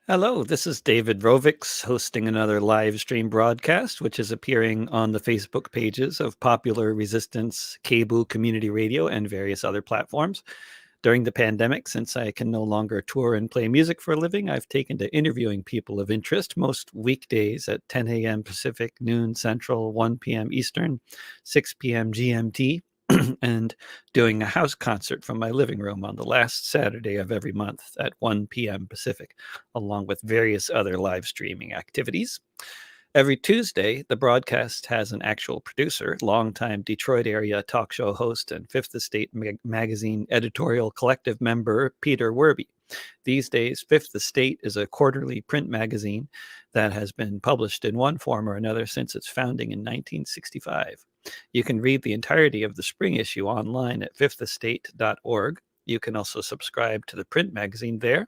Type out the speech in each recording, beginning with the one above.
Hello, this is David Rovix hosting another live stream broadcast, which is appearing on the Facebook pages of Popular Resistance Cable Community Radio and various other platforms. During the pandemic, since I can no longer tour and play music for a living, I've taken to interviewing people of interest most weekdays at 10 a.m. Pacific, noon Central, 1 p.m. Eastern, 6 p.m. GMT. And doing a house concert from my living room on the last Saturday of every month at 1 p.m. Pacific, along with various other live streaming activities. Every Tuesday, the broadcast has an actual producer, longtime Detroit area talk show host, and Fifth Estate magazine editorial collective member Peter Werby. These days, Fifth Estate is a quarterly print magazine that has been published in one form or another since its founding in 1965. You can read the entirety of the spring issue online at fifthestate.org. You can also subscribe to the print magazine there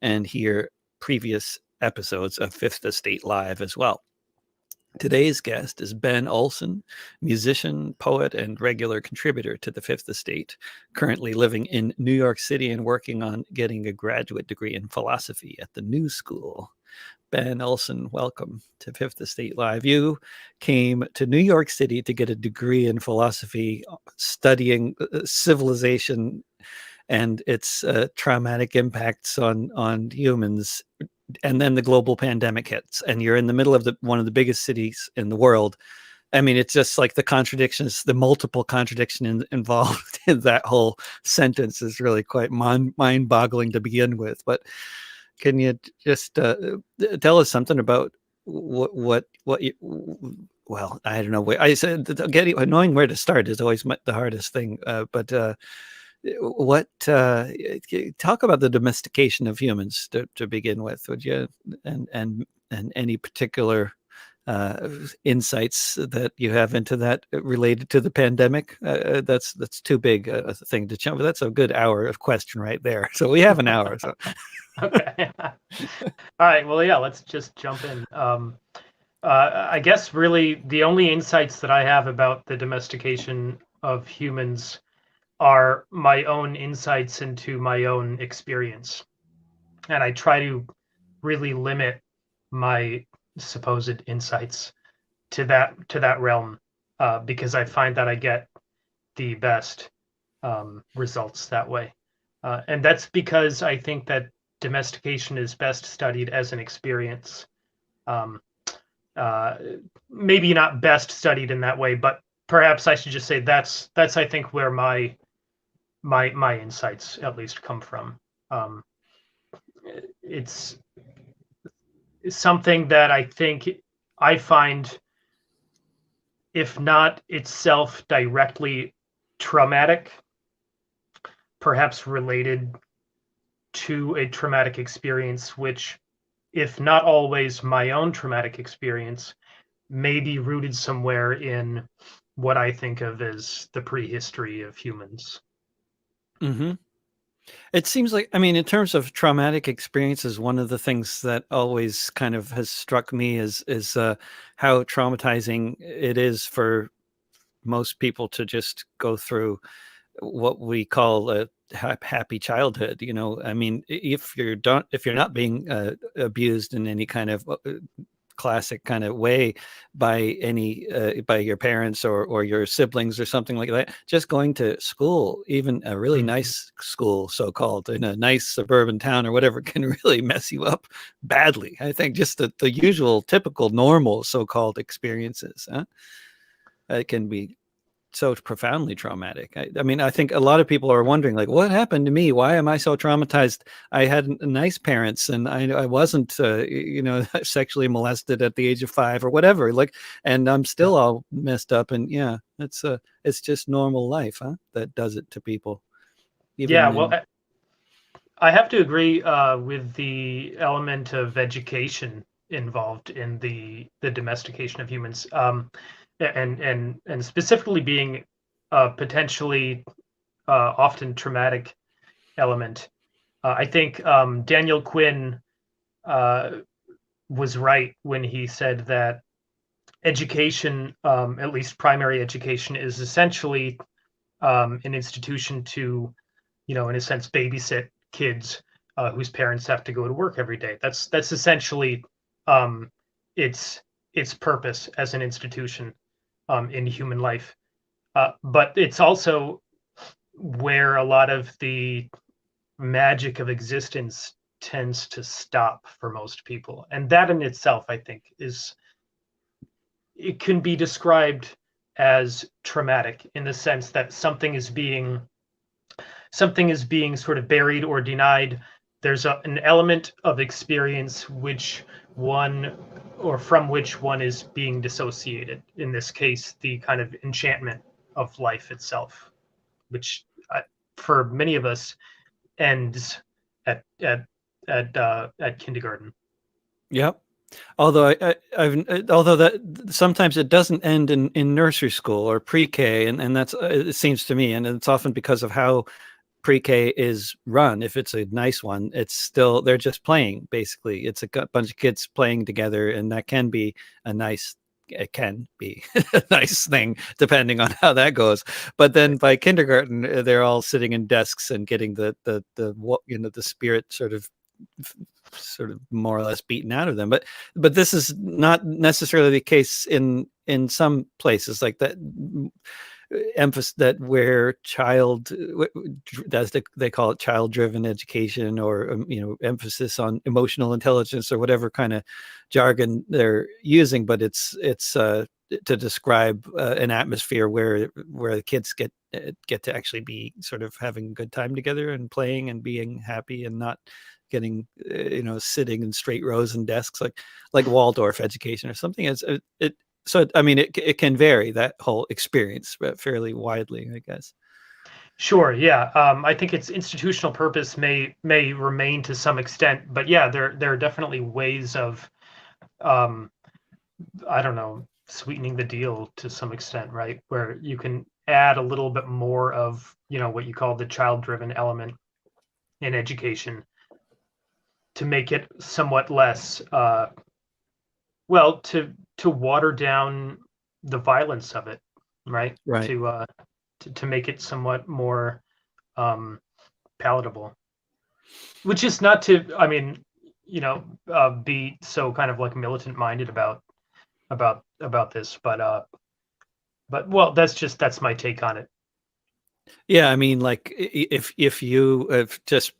and hear previous episodes of Fifth Estate Live as well. Today's guest is Ben Olson, musician, poet, and regular contributor to the Fifth Estate, currently living in New York City and working on getting a graduate degree in philosophy at the New School. Ben Olson, welcome to Fifth Estate Live. You came to New York City to get a degree in philosophy, studying civilization and its traumatic impacts on humans. And then the global pandemic hits, and you're in the middle of one of the biggest cities in the world. I mean, it's just like the contradictions, the multiple contradictions involved in that whole sentence is really quite mind-boggling to begin with. But can you just tell us something about what you, well, I don't know. I said knowing where to start is always the hardest thing. But what talk about the domestication of humans to begin with, would you? And any particular insights that you have into that related to the pandemic? That's too big a thing to jump. That's a good hour of question right there. So we have an hour. So. Okay. All right. Well, yeah, let's just jump in. I guess really the only insights that I have about the domestication of humans are my own insights into my own experience. And I try to really limit my supposed insights to that realm because I find that I get the best results that way. And that's because I think that domestication is best studied as an experience. Um, Maybe not best studied in that way, but perhaps I should just say that's I think where my insights at least come from. It's something that I think I find, if not itself directly traumatic, perhaps related to a traumatic experience, which, if not always my own traumatic experience, may be rooted somewhere in what I think of as the prehistory of humans. Mm-hmm. It seems like, I mean, in terms of traumatic experiences, one of the things that always kind of has struck me is how traumatizing it is for most people to just go through what we call a happy childhood. You know, I mean, if you're not being abused in any kind of classic kind of way by by your parents or your siblings or something like that, just going to school, even a really nice school, so-called, in a nice suburban town or whatever, can really mess you up badly. I think just the usual typical normal so-called experiences, it can be so profoundly traumatic. I mean, I think a lot of people are wondering, like, what happened to me? Why am I so traumatized? I had nice parents, and I wasn't, sexually molested at the age of 5 or whatever. Like, and I'm still all messed up. And yeah, it's just normal life, huh? That does it to people. Yeah, Even well, in, I have to agree with the element of education involved in the domestication of humans, and specifically being potentially often traumatic element. I think Daniel Quinn was right when he said that education, at least primary education, is essentially an institution to, in a sense, babysit kids whose parents have to go to work every day. That's essentially um, its its purpose as an institution in human life. But it's also where a lot of the magic of existence tends to stop for most people, and that in itself, I think, is it can be described as traumatic in the sense that something is being sort of buried or denied. There's an element of experience which one or from which one is being dissociated. In this case, the kind of enchantment of life itself, which for many of us ends at kindergarten. Yep. Although although that sometimes it doesn't end in nursery school or pre-K, and that's it seems to me, and it's often because of how pre-K is run. If it's a nice one, it's still they're just playing basically. It's a bunch of kids playing together, and that can be a nice. It can be a nice thing depending on how that goes. But then by kindergarten, they're all sitting in desks and getting the spirit sort of more or less beaten out of them. But this is not necessarily the case in some places like that. Emphasis that where child, as they call it, child-driven education, or emphasis on emotional intelligence, or whatever kind of jargon they're using, but it's to describe an atmosphere where the kids get to actually be sort of having a good time together and playing and being happy and not getting sitting in straight rows and desks like Waldorf education or something. It so I mean it can vary, that whole experience, but fairly widely, I guess. Sure, yeah. I think its institutional purpose may remain to some extent, but yeah, there are definitely ways of um, I don't know, sweetening the deal to some extent, right? Where you can add a little bit more of, what you call the child-driven element in education to make it somewhat less, well, to water down the violence of it, right? Right. To make it somewhat more palatable. Which is not to, I mean, be so kind of like militant minded about this, but well, that's my take on it. Yeah, I mean, like if you just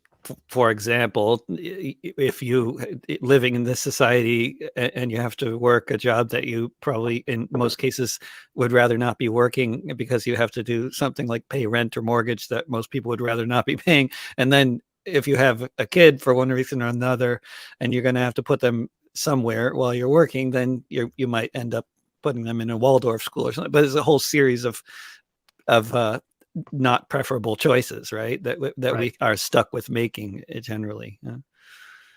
for example, if you living in this society and you have to work a job that you probably in most cases would rather not be working, because you have to do something like pay rent or mortgage that most people would rather not be paying, and then if you have a kid for one reason or another and you're going to have to put them somewhere while you're working, then you might end up putting them in a Waldorf school or something. But there's a whole series of not preferable choices, right? That Right. we are stuck with making generally. Yeah.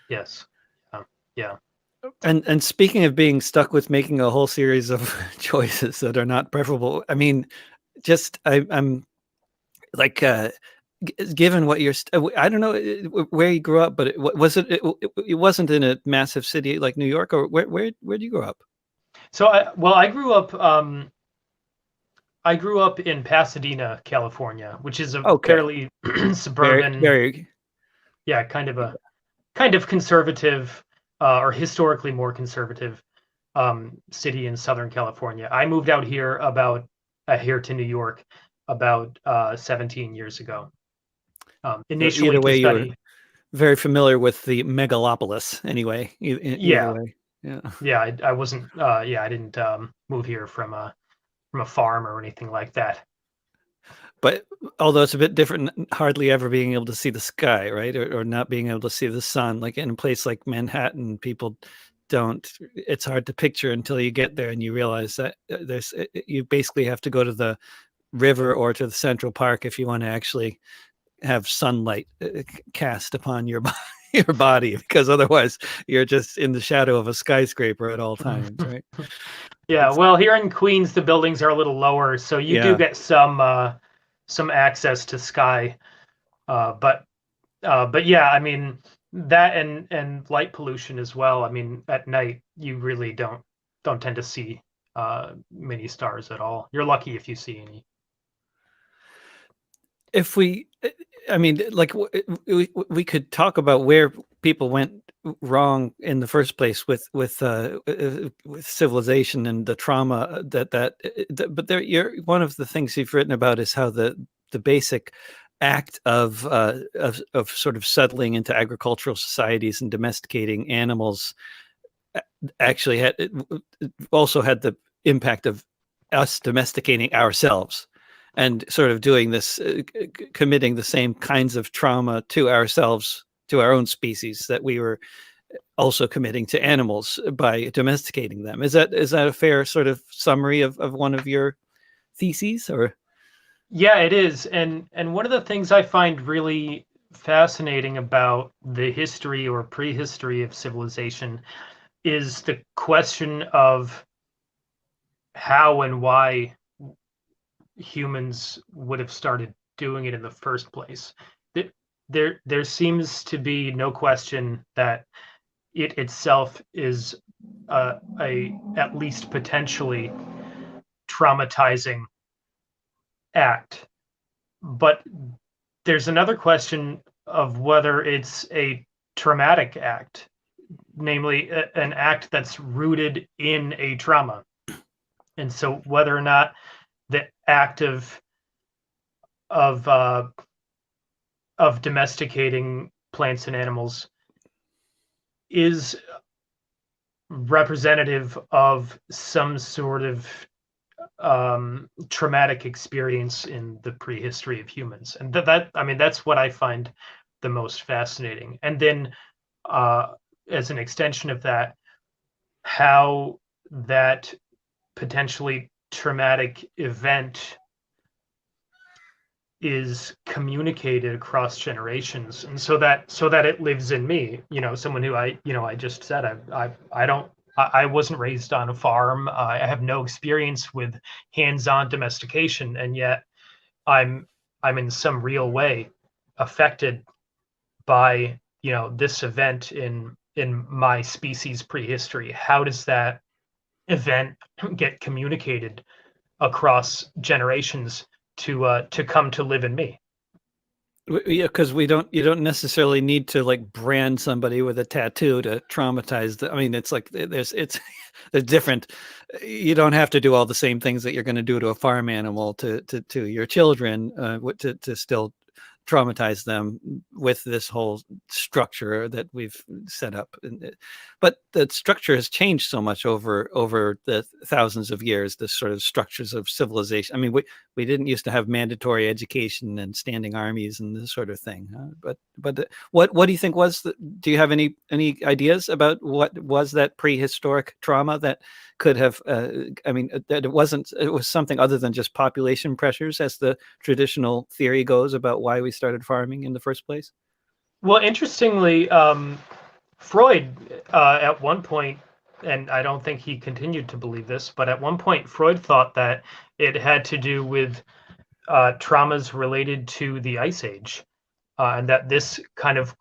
Yes. Yeah. And speaking of being stuck with making a whole series of choices that are not preferable, I mean, just I'm like given what you're I don't know where you grew up, but it wasn't in a massive city like New York, or where do you grow up? So I grew up in Pasadena, California, which is a Okay. fairly Very suburban, very yeah, kind of conservative, or historically more conservative city in Southern California. I moved out here here to New York about 17 years ago, so initially either to way you were study. very familiar with the megalopolis anyway, either Yeah, way. Yeah. yeah. I wasn't. Yeah, I didn't move here from a farm or anything like that. But although it's a bit different, hardly ever being able to see the sky, right? Or not being able to see the sun. Like in a place like Manhattan, people don't, it's hard to picture until you get there and you realize that you basically have to go to the river or to the Central Park if you want to actually have sunlight cast upon your body. Your body, because otherwise you're just in the shadow of a skyscraper at all times, right? Yeah, It's well, here in Queens, the buildings are a little lower, so you do yeah. get some access to sky. But yeah, I mean that and light pollution as well. I mean, at night you really don't tend to see many stars at all. You're lucky if you see any. If we I mean, like we could talk about where people went wrong in the first place with civilization and the trauma but there, you're one of the things you've written about is how the basic act of sort of settling into agricultural societies and domesticating animals actually had also had the impact of us domesticating ourselves and sort of doing this, committing the same kinds of trauma to ourselves, to our own species that we were also committing to animals by domesticating them. Is that a fair sort of summary of one of your theses? Or Yeah, it is. And one of the things I find really fascinating about the history or prehistory of civilization is the question of how and why humans would have started doing it in the first place. There seems to be no question that it itself is a at least potentially traumatizing act. But there's another question of whether it's a traumatic act, namely an act that's rooted in a trauma. And so whether or not the act of uh, of domesticating plants and animals is representative of some sort of traumatic experience in the prehistory of humans, and that I mean that's what I find the most fascinating. And then, as an extension of that, how that potentially traumatic event is communicated across generations, and so that it lives in me, someone who I just said I don't I wasn't raised on a farm. I have no experience with hands-on domestication, and yet i'm I'm in some real way affected by this event in my species prehistory. How does that event get communicated across generations to come to live in me? yeah, because you don't necessarily need to like brand somebody with a tattoo to traumatize I mean, it's like there's different. You don't have to do all the same things that you're going to do to a farm animal to your children, to still traumatize them with this whole structure that we've set up. But the structure has changed so much over the thousands of years. The sort of structures of civilization. I mean, we didn't used to have mandatory education and standing armies and this sort of thing. But what do you think was do you have any ideas about what was that prehistoric trauma that could have, I mean, that it was something other than just population pressures, as the traditional theory goes about why we started farming in the first place? Well, interestingly, Freud, at one point, and I don't think he continued to believe this, but at one point, Freud thought that it had to do with traumas related to the Ice Age, and that this kind of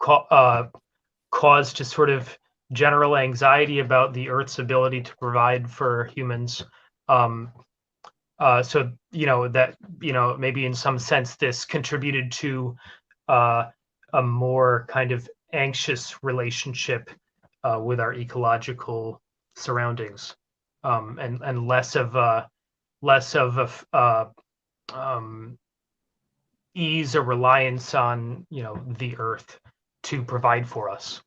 caused a sort of general anxiety about the Earth's ability to provide for humans. Um, so that maybe in some sense this contributed to uh, a more kind of anxious relationship with our ecological surroundings, and less of a um, ease or reliance on the earth to provide for us.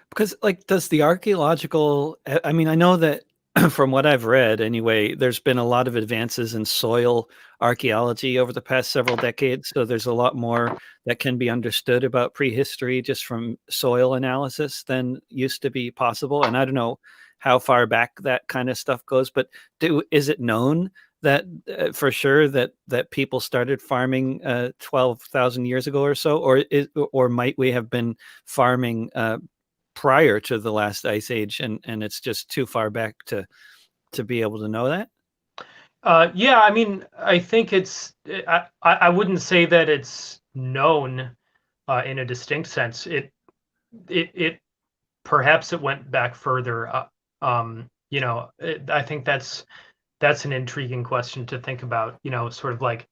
Because, like, does the archaeological, I mean, I know that from what I've read anyway, there's been a lot of advances in soil archaeology over the past several decades. So there's a lot more that can be understood about prehistory just from soil analysis than used to be possible. And I don't know how far back that kind of stuff goes, but is it known that for sure that people started farming 12,000 years ago or so, or might we have been farming prior to the last ice age, and it's just too far back to be able to know that? Yeah, I mean, I think I wouldn't say that it's known in a distinct sense. It perhaps it went back further. I think that's an intriguing question to think about. Sort of like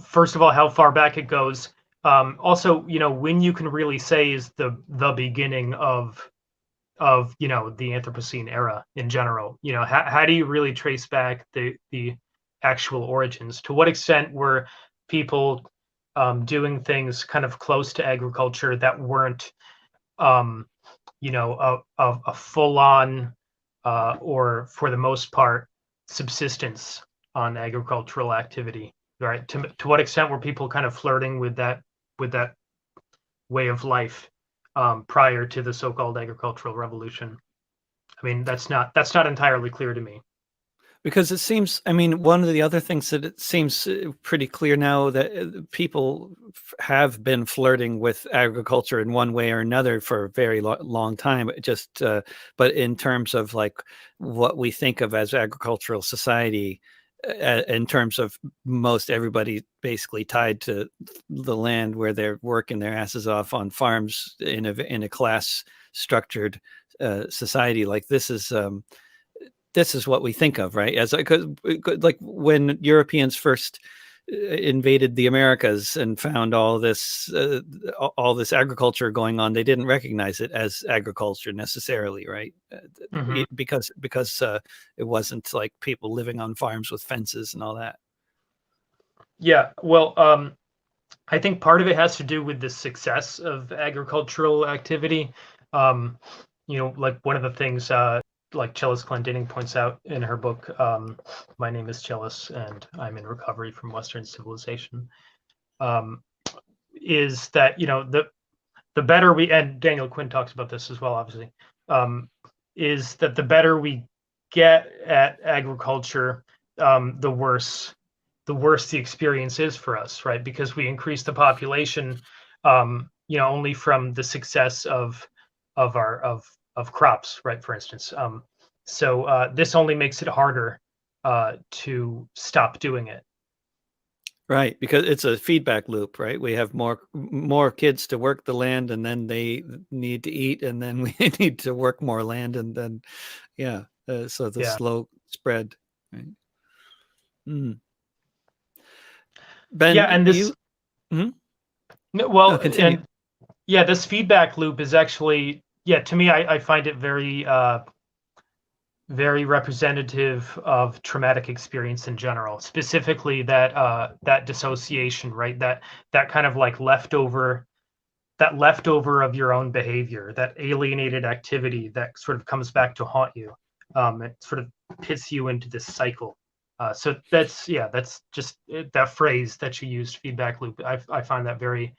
first of all, how far back it goes. Also, when you can really say is the beginning of the Anthropocene era in general. How do you really trace back the actual origins? To what extent were people doing things kind of close to agriculture that weren't um, a full on or for the most part subsistence on agricultural activity, right? To what extent were people kind of flirting with that way of life prior to the so-called agricultural revolution? I mean, that's not entirely clear to me. Because it seems, I mean, one of the other things that it seems pretty clear now that people have been flirting with agriculture in one way or another for a very long time. But in terms of like what we think of as agricultural society, in terms of most everybody basically tied to the land where they're working their asses off on farms in a class structured society, like this is what we think of, right? As like when Europeans first invaded the Americas and found all this agriculture going on, they didn't recognize it as agriculture necessarily, right? Mm-hmm. Because it wasn't like people living on farms with fences and all that. Yeah, well, I think part of it has to do with the success of agricultural activity. Um, like one of the things like Chillis Clendenning points out in her book, My Name is Chillis and I'm in Recovery from Western Civilization, um, is that, the better we, and Daniel Quinn talks about this as well, obviously, is that the better we get at agriculture, the worse the experience is for us, right? Because we increase the population, only from the success of crops, right? For instance, so this only makes it harder to stop doing it. Right, because it's a feedback loop, right? We have more kids to work the land, and then they need to eat, and then we need to work more land, and then yeah, so the Yeah, slow spread, right? Mm. yeah, Ben, and this, you well, continue. and yeah, this feedback loop is actually, yeah, to me, I find it very representative of traumatic experience in general, specifically that dissociation, right? That kind of like leftover of your own behavior, that alienated activity that sort of comes back to haunt you. It sort of pits you into this cycle. So that's just that phrase that you used, feedback loop. I find that very,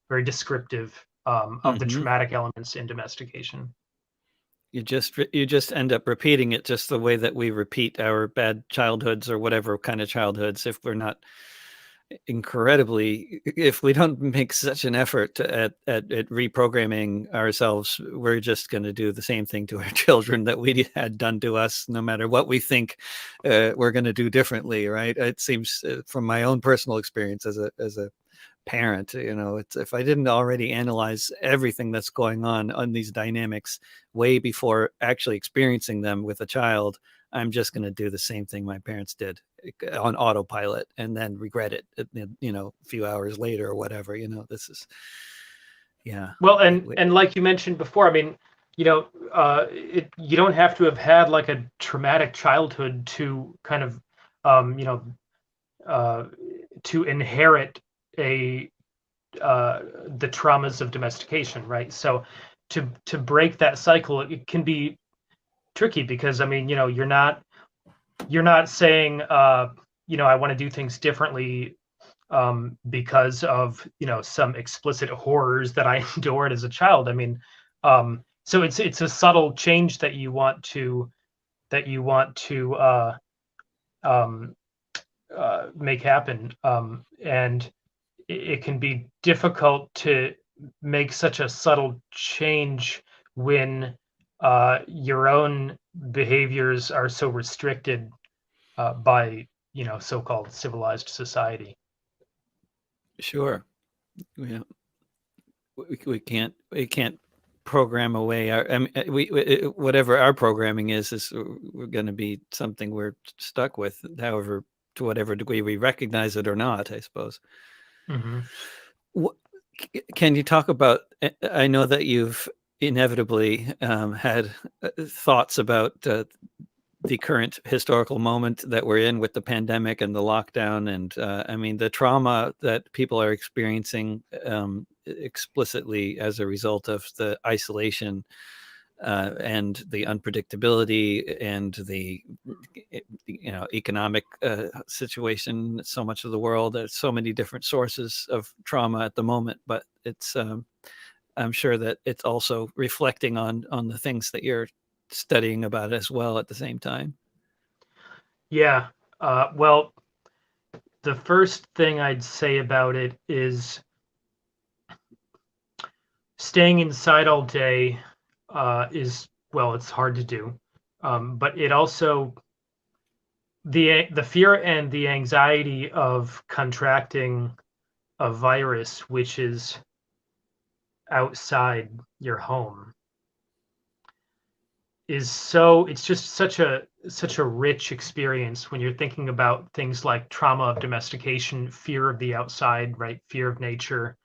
very descriptive of the Hmm. traumatic elements in domestication. You just end up repeating it just the way that we repeat our bad childhoods or whatever kind of childhoods if we're not if we don't make such an effort at reprogramming ourselves, we're just going to do the same thing to our children that we had done to us, no matter what we think we're going to do differently, right? It seems from my own personal experience as a parent, it's if I didn't already analyze everything that's going on these dynamics way before actually experiencing them with a child, I'm just going to do the same thing my parents did on autopilot and then regret it, a few hours later or whatever. This is, yeah. Well, and like you mentioned before, I mean, you don't have to have had like a traumatic childhood to kind of, uh, to inherit a the traumas of domestication, right? So to break that cycle, it can be tricky because I mean, you're not saying, I want to do things differently because of some explicit horrors that I endured as a child. I mean, so it's a subtle change that you want to um, make happen, and it can be difficult to make such a subtle change when your own behaviors are so restricted by so-called civilized society. Sure. Yeah. We can't program away our, I mean, whatever our programming is we're going to be something we're stuck with, however to whatever degree we recognize it or not, I suppose. Hmm. Can you talk about? I know that you've inevitably had thoughts about the current historical moment that we're in with the pandemic and the lockdown, and I mean the trauma that people are experiencing explicitly as a result of the isolation and the unpredictability and the economic situation. So much of the world, there's so many different sources of trauma at the moment, but it's I'm sure that it's also reflecting on the things that you're studying about as well at the same time. Yeah. Well, the first thing I'd say about it is staying inside all day is, well, it's hard to do, but it also the fear and the anxiety of contracting a virus which is outside your home is so it's just such a rich experience when you're thinking about things like trauma of domestication, fear of the outside, right? Fear of nature.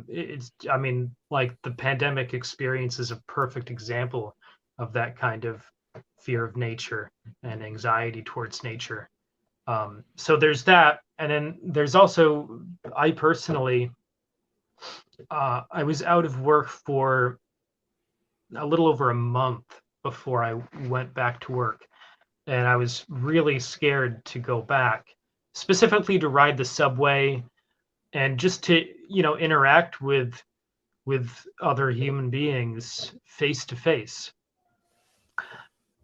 It's I mean, like the pandemic experience is a perfect example of that kind of fear of nature and anxiety towards nature. So there's that, and then there's also I personally I was out of work for a little over a month before I went back to work. And I was really scared to go back, specifically to ride the subway and just to, interact with other human beings face to face.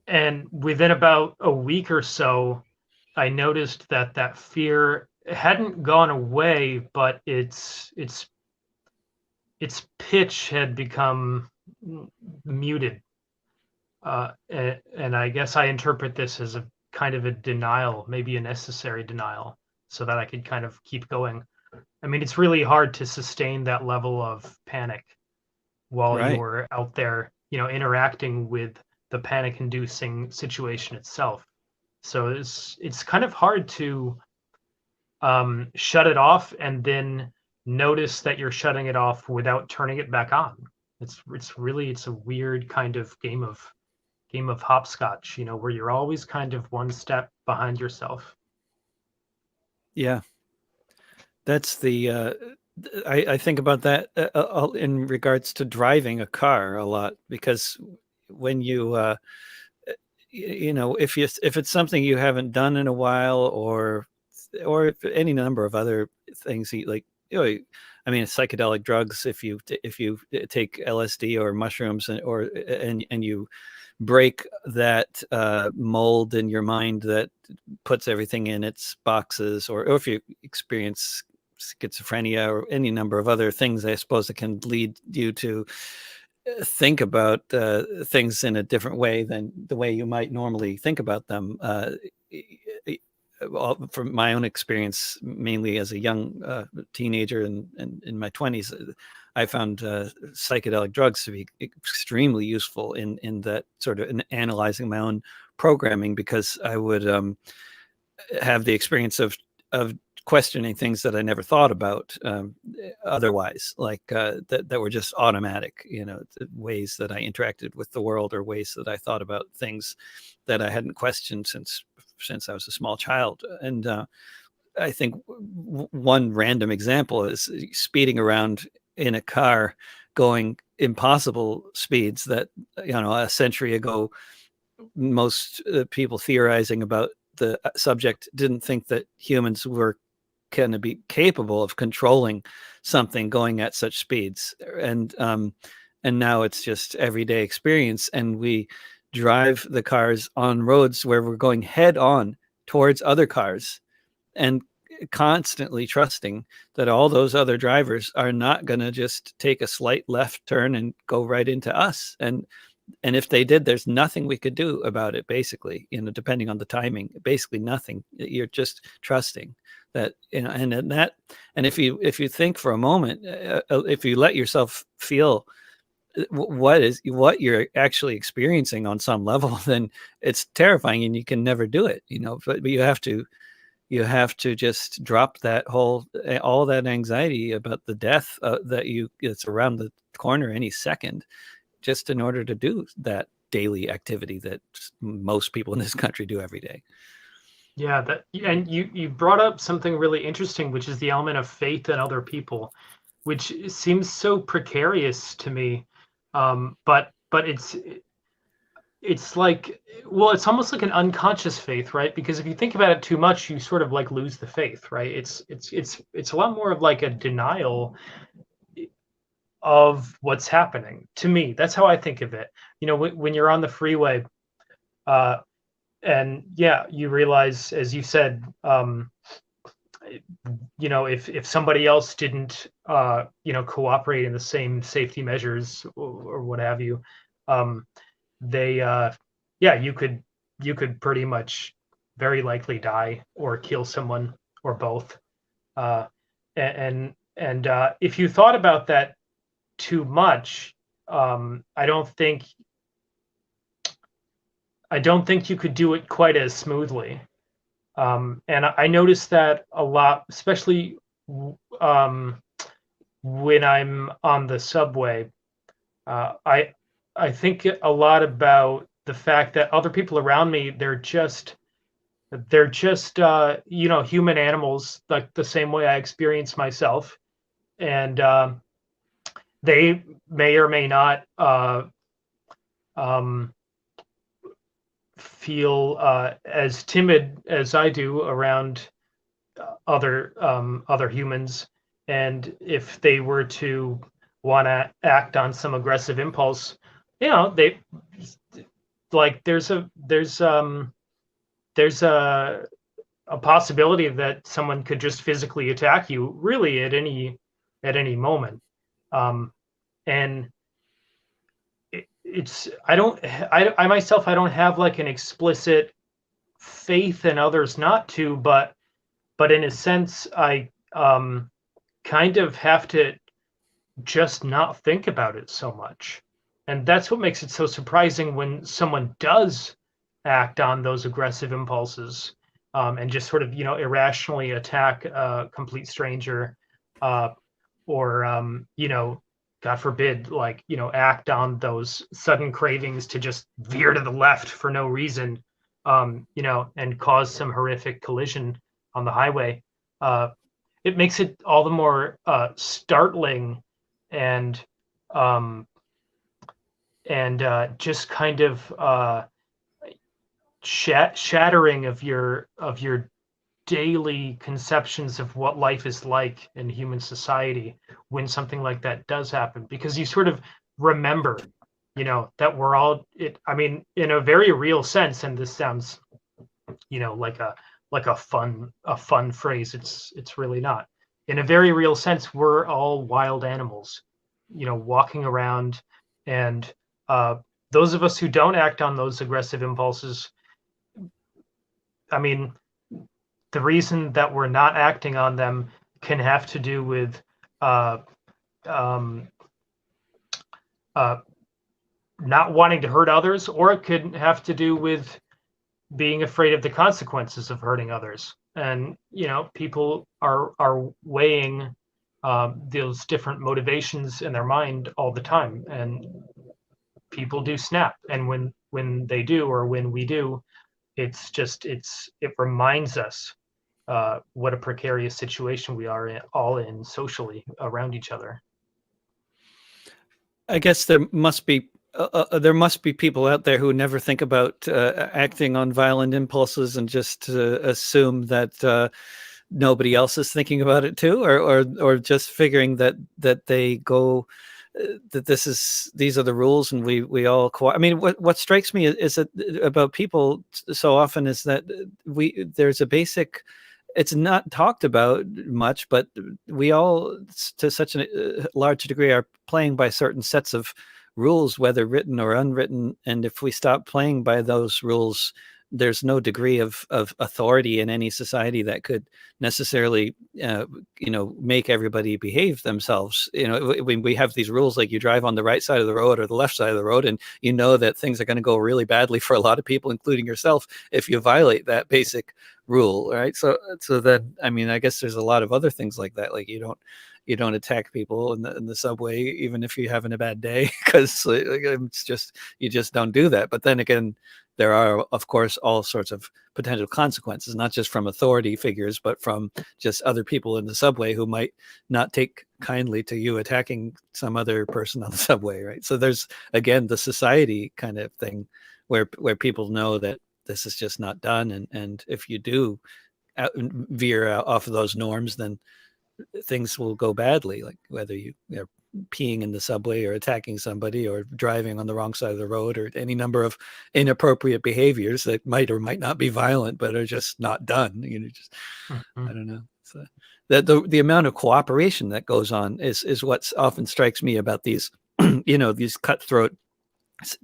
And within about a week or so, I noticed that that fear hadn't gone away, but its pitch had become muted. And I guess I interpret this as a kind of a denial, maybe a necessary denial, so that I could kind of keep going. I mean, it's really hard to sustain that level of panic while Right. you're out there, interacting with the panic-inducing situation itself. So it's kind of hard to shut it off and then notice that you're shutting it off without turning it back on. It's a weird kind of game of hopscotch, where you're always kind of one step behind yourself. Yeah, that's the. I think about that in regards to driving a car a lot, because when you if it's something you haven't done in a while, or if any number of other things, like I mean, psychedelic drugs. If you take LSD or mushrooms, and you break that mold in your mind that puts everything in its boxes, or if you experience schizophrenia or any number of other things, I suppose, that can lead you to think about things in a different way than the way you might normally think about them. From my own experience, mainly as a young teenager and in my 20s, I found psychedelic drugs to be extremely useful in that sort of in analyzing my own programming, because I would have the experience of questioning things that I never thought about otherwise, like that were just automatic, ways that I interacted with the world, or ways that I thought about things that I hadn't questioned since I was a small child. And I think one random example is speeding around in a car, going impossible speeds that a century ago most people theorizing about the subject didn't think that humans were going to be capable of controlling something going at such speeds. And now it's just everyday experience, and we drive the cars on roads where we're going head on towards other cars, and constantly trusting that all those other drivers are not going to just take a slight left turn and go right into us. And if they did, there's nothing we could do about it, basically, depending on the timing. Basically nothing. You're just trusting that, and if you think for a moment, if you let yourself feel what you're actually experiencing on some level, then it's terrifying, and you can never do it. But you have to you have to just drop that all that anxiety about the death it's around the corner any second, just in order to do that daily activity that most people in this country do every day. Yeah, and you brought up something really interesting, which is the element of faith in other people, which seems so precarious to me. But it's like, well, it's almost like an unconscious faith, right? Because if you think about it too much, you sort of like lose the faith, right? It's a lot more of like a denial of what's happening to me. That's how I think of it. When you're on the freeway, uh, and yeah, you realize, as you said, if somebody else didn't, cooperate in the same safety measures or what have you, they, yeah, you could pretty much very likely die or kill someone or both. Uh, and if you thought about that too much, I don't think you could do it quite as smoothly. And I notice that a lot, especially um, when I'm on the subway. I think a lot about the fact that other people around me, they're just human animals, like the same way I experience myself, and they may or may not um, feel as timid as I do around other humans, and if they were to want to act on some aggressive impulse, they like there's a possibility that someone could just physically attack you really at any moment. um, and it's I myself, I don't have like an explicit faith in others not to, but in a sense, I kind of have to just not think about it so much. And that's what makes it so surprising when someone does act on those aggressive impulses, and just sort of, irrationally attack a complete stranger, uh, or, God forbid, like, act on those sudden cravings to just veer to the left for no reason, and cause some horrific collision on the highway. It makes it all the more startling, and um, just kind of shattering of your daily conceptions of what life is like in human society when something like that does happen, because you sort of remember, that we're all it. I mean, in a very real sense, and this sounds, like a fun phrase. It's really not. In a very real sense, we're all wild animals, walking around, and uh, those of us who don't act on those aggressive impulses, I mean, the reason that we're not acting on them can have to do with uh, um, uh, not wanting to hurt others, or it could have to do with being afraid of the consequences of hurting others. And people are weighing those different motivations in their mind all the time, and people do snap. And when they do, or when we do, it reminds us what a precarious situation we are all in socially around each other. I guess there must be people out there who never think about acting on violent impulses and just assume that nobody else is thinking about it too, or just figuring that they go that these are the rules and we all I mean, what strikes me is that about people so often is that there's a basic, it's not talked about much, but we all, to such a large degree, are playing by certain sets of rules, whether written or unwritten. And if we stop playing by those rules, there's no degree of authority in any society that could necessarily make everybody behave themselves. When we have these rules, like you drive on the right side of the road or the left side of the road, and that things are going to go really badly for a lot of people, including yourself, if you violate that basic rule, right? So then, I mean, I guess there's a lot of other things like that, like you don't attack people in the subway even if you're having a bad day, because it's just, you just don't do that. But then again, there are, of course, all sorts of potential consequences, not just from authority figures, but from just other people in the subway who might not take kindly to you attacking some other person on the subway, right? So there's, again, the society kind of thing where people know that this is just not done, and if you do veer off of those norms, then things will go badly, like whether you're peeing in the subway or attacking somebody or driving on the wrong side of the road, or any number of inappropriate behaviors that might or might not be violent but are just not done. Just Mm-hmm. I don't know. So the amount of cooperation that goes on is what often strikes me about these these cutthroat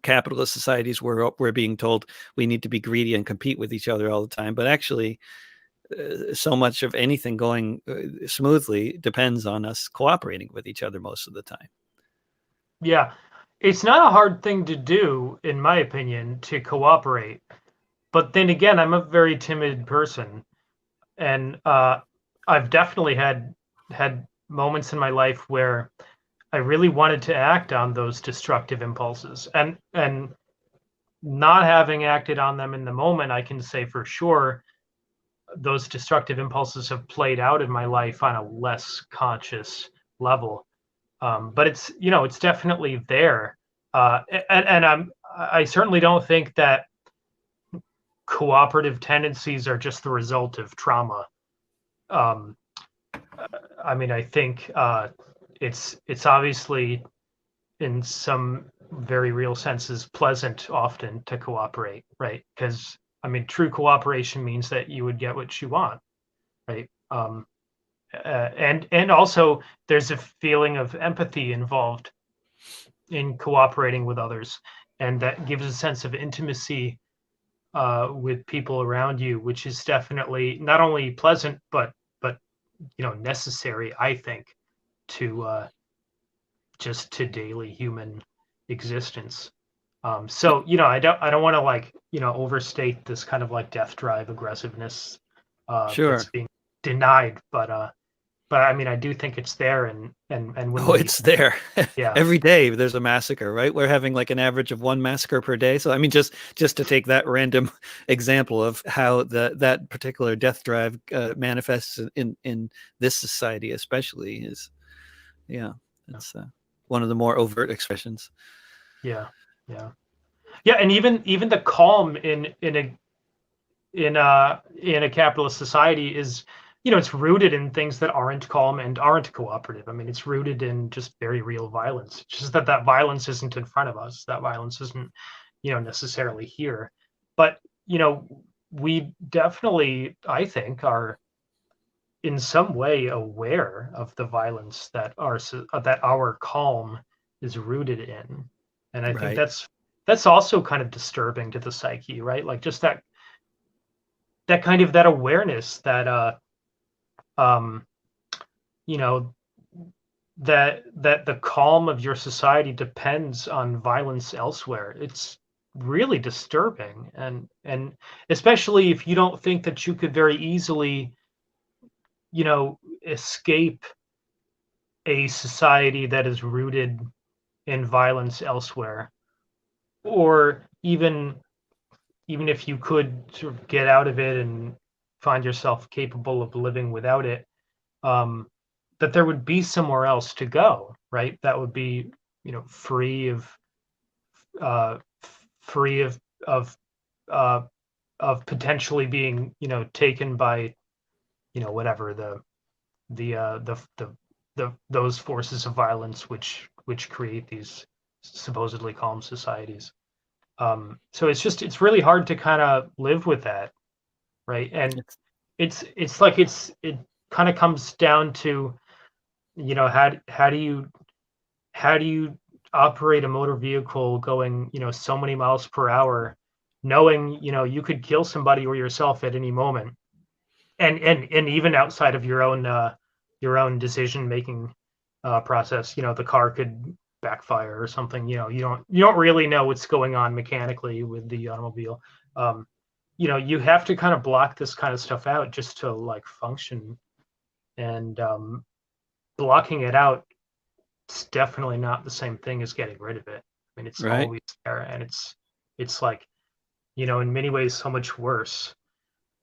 capitalist societies where we're being told we need to be greedy and compete with each other all the time, but actually so much of anything going smoothly depends on us cooperating with each other most of the time. Yeah, it's not a hard thing to do, in my opinion, to cooperate. But then again, I'm a very timid person, and I've definitely had moments in my life where I really wanted to act on those destructive impulses, and not having acted on them in the moment, I can say for sure those destructive impulses have played out in my life on a less conscious level. But it's definitely there, and I certainly don't think that cooperative tendencies are just the result of trauma. Um, I mean, I think it's obviously in some very real senses pleasant often to cooperate, right? Because I mean, true cooperation means that you would get what you want, right? And also there's a feeling of empathy involved in cooperating with others, and that gives a sense of intimacy with people around you, which is definitely not only pleasant but necessary, I think, to just to daily human existence. So I don't want to overstate this kind of like death drive aggressiveness that's Sure. being denied, but I mean I do think it's there, and when Oh, we it's there. yeah Every day there's a massacre, right? We're having like an average of one massacre per day. So I mean, just to take that random example of how that particular death drive manifests in this society, especially, is, yeah, it's one of the more overt expressions. yeah yeah yeah, and even the calm in a capitalist society is, it's rooted in things that aren't calm and aren't cooperative. I mean, it's rooted in just very real violence. It's just that violence isn't in front of us. That violence isn't, necessarily here. But we definitely, I think, are in some way aware of the violence that our calm is rooted in, and I think Right. that's also kind of disturbing to the psyche, right? Like just that kind of that awareness that um you know that the calm of your society depends on violence elsewhere. It's really disturbing, and especially if you don't think that you could very easily escape a society that is rooted in violence elsewhere, or even if you could sort of get out of it and find yourself capable of living without it, um, that there would be somewhere else to go, right? That would be, free uh, free of uh, of potentially being, taken by, whatever the those forces of violence which create these supposedly calm societies. So it's really hard to kind of live with that, right? And It's it's like it kind of comes down to, how do you operate a motor vehicle going, so many miles per hour, knowing, you could kill somebody or yourself at any moment, and even outside of your own decision making process, the car could backfire or something. You don't really know what's going on mechanically with the automobile. Um, you have to kind of block this kind of stuff out just to like function, and blocking it out, it's definitely not the same thing as getting rid of it. I mean, it's Right. always there, and it's like, in many ways so much worse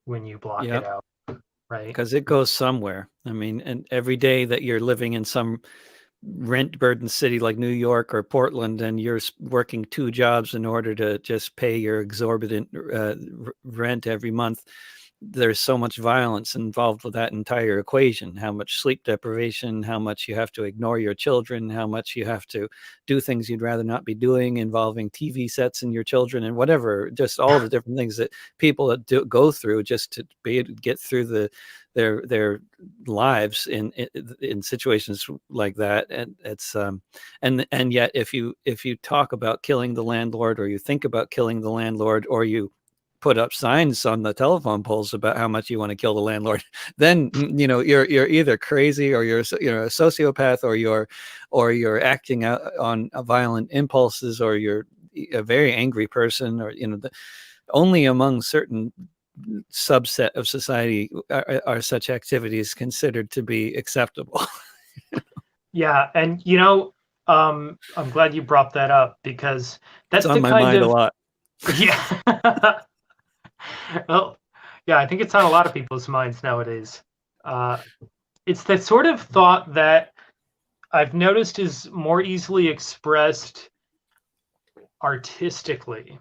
when you block Yeah. it out, right? Because it goes somewhere. I mean, and every day that you're living in some rent burdened city like New York or Portland, and you're working two jobs in order to just pay your exorbitant rent every month, there's so much violence involved with that entire equation. How much sleep deprivation, how much you have to ignore your children, how much you have to do things you'd rather not be doing, involving TV sets and your children, and whatever, just all the different things that people go through just to be able to get through their lives in situations like that. And it's and yet if you talk about killing the landlord, or you think about killing the landlord, or you put up signs on the telephone poles about how much you want to kill the landlord, then you're either crazy, or you're a sociopath, or you're acting out on violent impulses, or you're a very angry person, or only among certain subset of society are such activities considered to be acceptable. Yeah, and I'm glad you brought that up, because It's that's on the my kind mind a of lot. yeah. Well, yeah, I think it's on a lot of people's minds nowadays. Uh, it's the sort of thought that I've noticed is more easily expressed artistically.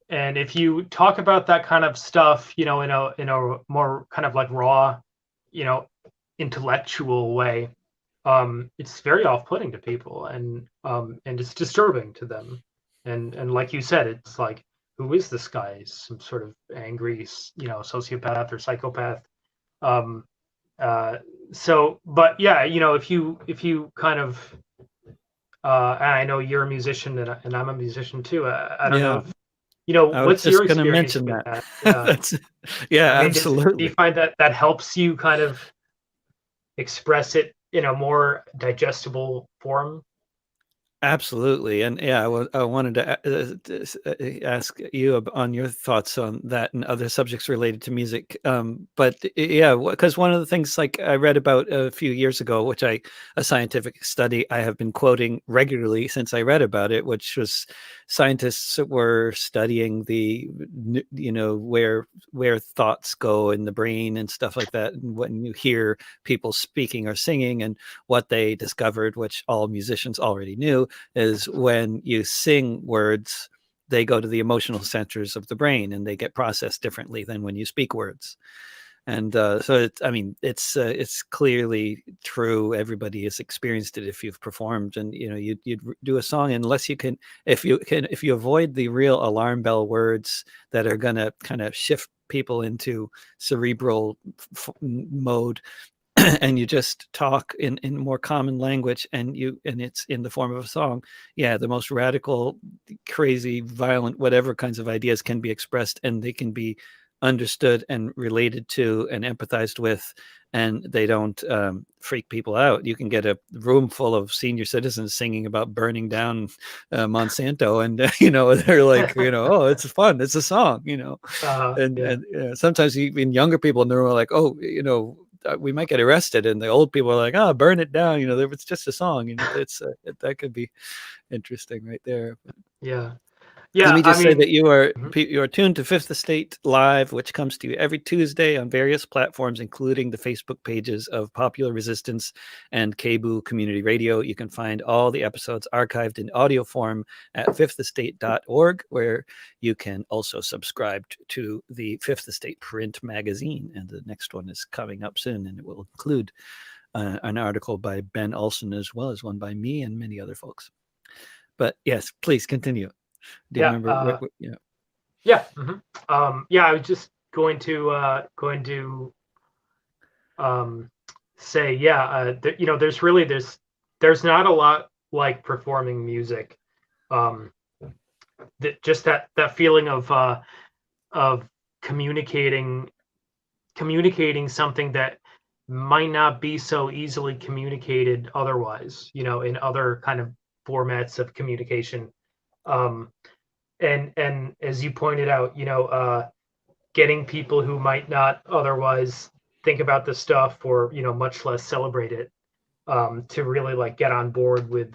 And if you talk about that kind of stuff, in a more kind of like raw, you know, intellectual way, it's very off-putting to people, and it's disturbing to them. And like you said, it's like, who is this guy? Some sort of angry, sociopath or psychopath. Um, uh, but yeah, if you kind of, and I know you're a musician, and I'm a musician too. I don't know Yeah, if, I was what's your just going to experience mention with that. that? Yeah. That's yeah, I mean, do you absolutely. find that that helps you kind of express it in a more digestible form? Absolutely. And yeah, I wanted to ask you on your thoughts on that and other subjects related to music. But yeah, because one of the things like I read about a few years ago, which a scientific study I have been quoting regularly since I read about it, which was scientists were studying where thoughts go in the brain and stuff like that. And when you hear people speaking or singing, and what they discovered, which all musicians already knew, is when you sing words, they go to the emotional centers of the brain, and they get processed differently than when you speak words. And so it's clearly true. Everybody has experienced it if you've performed, and you'd do a song, unless you can, if you avoid the real alarm bell words that are going to kind of shift people into cerebral mode, and you just talk in more common language, and it's in the form of a song. Yeah, the most radical, crazy, violent, whatever kinds of ideas can be expressed, and they can be understood and related to and empathized with, and they don't freak people out. You can get a room full of senior citizens singing about burning down Monsanto, and they're like, oh, it's fun, it's a song, Yeah. and sometimes even younger people in the room are like, oh, we might get arrested, and the old people are like, oh, burn it down, it's just a song, it's that could be interesting right there. Yeah. Let Yeah. me I just say mean, that you are mhm. tuned to Fifth Estate Live, which comes to you every Tuesday on various platforms, including the Facebook pages of Popular Resistance and KBOO Community Radio. You can find all the episodes archived in audio form at fifthestate.org, where you can also subscribe to the Fifth Estate print magazine. And the next one is coming up soon, and it will include an article by Ben Olson, as well as one by me and many other folks. But yes, please continue. Do you Yeah. remember what yeah. Yeah. Yeah. I was just um, say, yeah. There's not a lot like performing music. Um, just that feeling of communicating something that might not be so easily communicated otherwise, in other kind of formats of communication. Um, and as you pointed out, getting people who might not otherwise think about this stuff, or much less celebrate it, to really like get on board with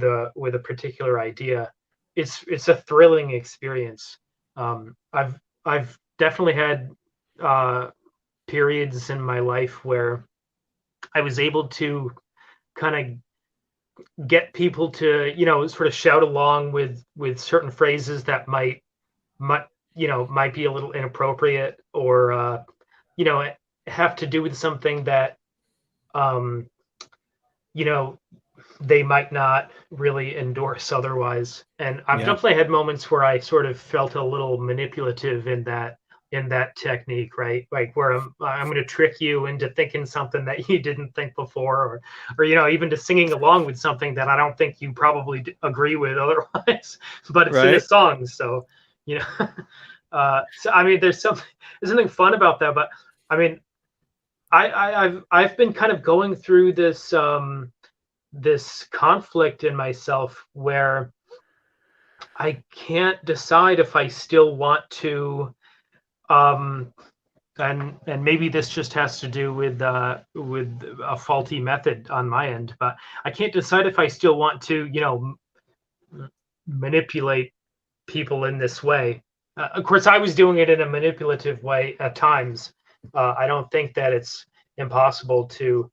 a particular idea. It's a thrilling experience. I've definitely had uh, periods in my life where I was able to kind of get people to sort of shout along with certain phrases that might might be a little inappropriate, or you know have to do with something that um, you know they might not really endorse otherwise. And I've Yeah. definitely had moments where I sort of felt a little manipulative in that technique, right? Like where I'm going to trick you into thinking something that you didn't think before, or even to singing along with something that I don't think you probably agree with otherwise, but it's in a Right. song, so you know. So I mean, there's something fun about that, but I mean, I've been kind of going through this conflict in myself where I can't decide if I still want to, um, and maybe this just has to do with a faulty method on my end, but I can't decide if I still want to, manipulate people in this way. Of course, I was doing it in a manipulative way at times. I don't think that it's impossible to,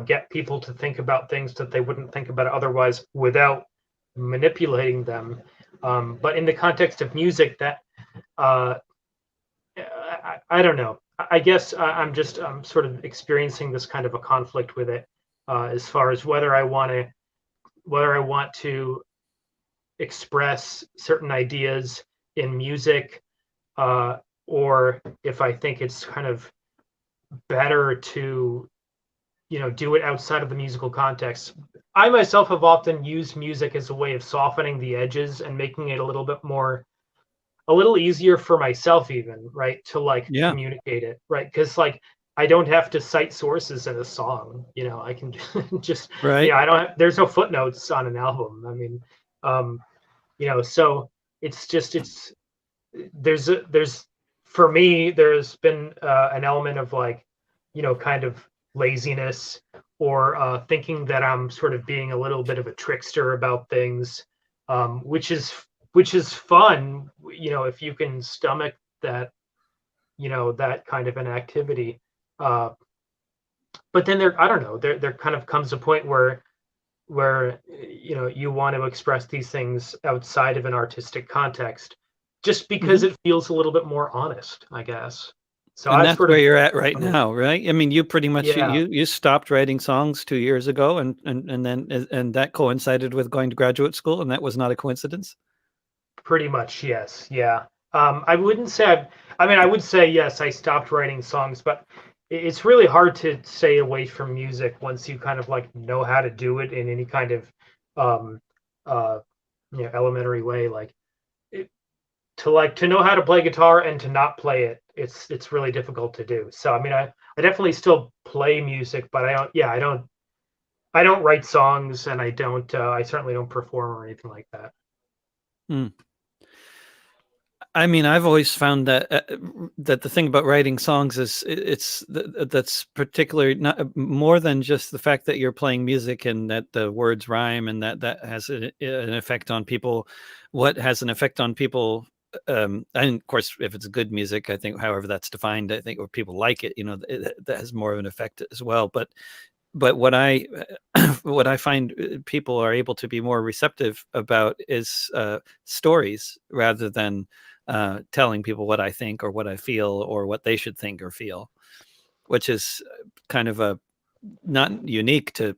get people to think about things that they wouldn't think about otherwise without manipulating them. But in the context of music, that uh, I don't know. I guess I'm sort of experiencing this kind of a conflict with it, as far as whether I want to express certain ideas in music, uh, or if I think it's kind of better to, do it outside of the musical context. I myself have often used music as a way of softening the edges and making it a little easier for myself, even, right, to like Yeah. communicate it, right? Because like I don't have to cite sources in a song, I can just, Right. I don't have, there's no footnotes on an album. I mean, um, so it's just there's for me there's been an element of like kind of laziness, or thinking that I'm sort of being a little bit of a trickster about things, which is fun, if you can stomach that, that kind of an activity. uh, but then there, I don't know, there kind of comes a point where you want to express these things outside of an artistic context, just because Hmm. it feels a little bit more honest, I guess. So And I've that's sort where of, you're at right um, now, right? I mean, you pretty much yeah, you stopped writing songs 2 years ago, and that coincided with going to graduate school, and that was not a coincidence. pretty much, yes, yeah. I wouldn't say I mean, I would say yes, I stopped writing songs, but it's really hard to stay away from music once you kind of like know how to do it in any kind of um, uh, elementary way. Like to know how to play guitar and to not play it, it's really difficult to do. So I mean, I definitely still play music, but I don't write songs, and I certainly don't perform or anything like that. Hmm. I mean, I've always found that the thing about writing songs is that's particularly not more than just the fact that you're playing music and that the words rhyme and that has an effect on people. What has an effect on people, and of course, if it's good music, I think, however that's defined, I think, or people like it, that has more of an effect as well. But what I what I find people are able to be more receptive about is stories rather than telling people what I think or what I feel or what they should think or feel, which is kind of a not unique to